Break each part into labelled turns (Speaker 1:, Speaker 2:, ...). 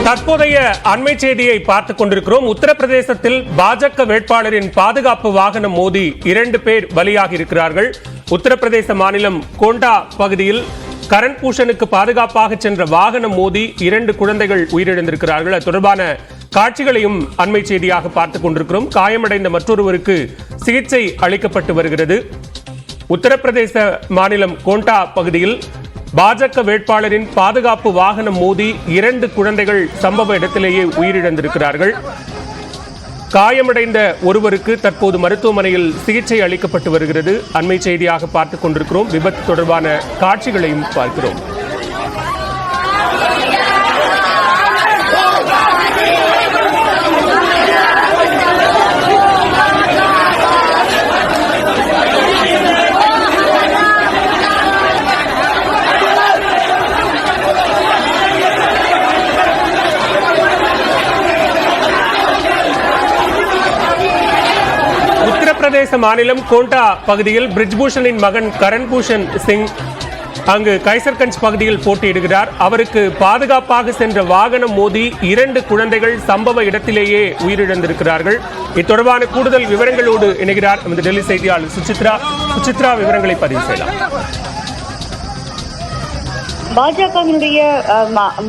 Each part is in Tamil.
Speaker 1: தற்போதைய அண்மை செய்தியை பார்த்துக் கொண்டிருக்கிறோம். உத்தரப்பிரதேசத்தில் பாஜக வேட்பாளரின் பாதுகாப்பு வாகனம் மோதி 2 பேர் பலியாகி இருக்கிறார்கள். உத்தரப்பிரதேச மாநிலம் கோண்டா பகுதியில் கரண் பூஷனுக்கு பாதுகாப்பாக சென்ற வாகனம் மோதி 2 குழந்தைகள் உயிரிழந்திருக்கிறார்கள். அது தொடர்பான காட்சிகளையும் அண்மை செய்தியாக பார்த்துக் கொண்டிருக்கிறோம். காயமடைந்த மற்றொருவருக்கு சிகிச்சை அளிக்கப்பட்டு வருகிறது. உத்தரப்பிரதேச மாநிலம் கோண்டா பகுதியில் பாஜக வேட்பாளரின் பாதுகாப்பு வாகனம் மோதி 2 குழந்தைகள் சம்பவ இடத்திலேயே உயிரிழந்திருக்கிறார்கள். காயமடைந்த ஒருவருக்கு தற்போது மருத்துவமனையில் சிகிச்சை அளிக்கப்பட்டு வருகிறது. அண்மை செய்தியாக பார்த்துக் கொண்டிருக்கிறோம். விபத்து தொடர்பான காட்சிகளையும் பார்க்கிறோம். உத்தரப்பிரதேச மாநிலம் கோண்டா பகுதியில் பிரிஜ்பூஷனின் மகன் கரண் பூஷன் சிங் அங்கு கைசர்கஞ்ச் பகுதியில் போட்டியிடுகிறார். அவருக்கு பாதுகாப்பாக சென்ற வாகனம் மோதி 2 குழந்தைகள் சம்பவ இடத்திலேயே உயிரிழந்திருக்கிறார்கள். இத்தொடர்பான கூடுதல் விவரங்களோடு இணைகிறார் நமது டெல்லி செய்தியாளர் சுசித்ரா. விவரங்களை பதிவு செய்யலாம்.
Speaker 2: பாஜகவினுடைய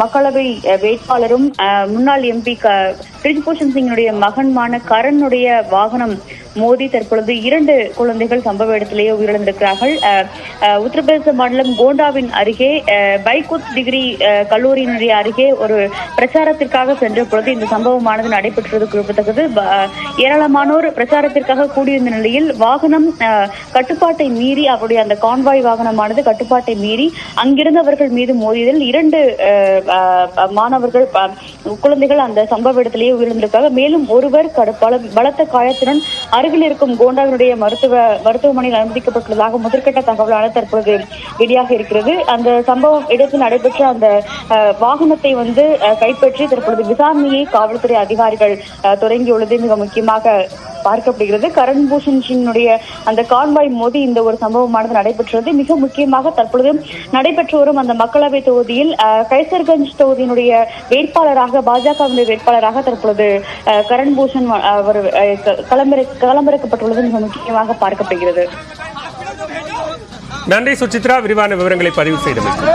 Speaker 2: மக்களவை வேட்பாளரும் முன்னாள் எம்பி பிரிஜ்பூஷன் சிங்கினுடைய மகன்மான கரனுடைய வாகனம் மோதி தற்பொழுது 2 குழந்தைகள் சம்பவ இடத்திலேயே உயிரிழந்திருக்கிறார்கள். உத்தரப்பிரதேச மாநிலம் கோண்டாவின் அருகே பைகுத் டிகிரி கல்லூரியினுடைய அருகே ஒரு பிரச்சாரத்திற்காக சென்ற பொழுது இந்த சம்பவமானது நடைபெற்றது குறிப்பிடத்தக்கது. ஏராளமானோர் பிரச்சாரத்திற்காக கூடியிருந்த நிலையில் வாகனம் கட்டுப்பாட்டை மீறி அவருடைய அந்த கான்வாய் வாகனமானது கட்டுப்பாட்டை மீறி அங்கிருந்தவர்கள் மீது மோதியதில் 2 மாணவர்கள் குழந்தைகள் அந்த சம்பவ இடத்திலேயே உயிரிழந்திருக்காங்க. மேலும் ஒருவர் பலத்த காயத்துடன் அருகில் இருக்கும் கோண்டாவினுடைய மருத்துவமனையில் அனுமதிக்கப்பட்டுள்ளதாக முதற்கட்ட தகவலான தற்போது வெளியாக இருக்கிறது. அந்த சம்பவம் இடத்தில் நடைபெற்ற அந்த வாகனத்தை கைப்பற்றி தற்பொழுது விசாரணையை காவல்துறை அதிகாரிகள் தொடங்கியுள்ளது மிக முக்கியமாக பார்க்கப்படுகிறது. கரண் பூஷன் சிங்கினுடைய அந்த கான்வாய் மோதி இந்த ஒரு சம்பவமானது நடைபெற்றது. மிக முக்கியமாக தற்பொழுது நடைபெற்று வரும் அந்த மக்களவை தொகுதியில் கைசர்கஞ்ச் தொகுதியினுடைய வேட்பாளராக பாஜகவினுடைய வேட்பாளராக தற்பொழுது கரண் பூஷன் அவர் களமிறக்கப்பட்டுள்ளது மிக முக்கியமாக பார்க்கப்படுகிறது.
Speaker 1: நன்றி சுசித்ரா, விரிவான விவரங்களை பதிவு செய்தமைக்கு.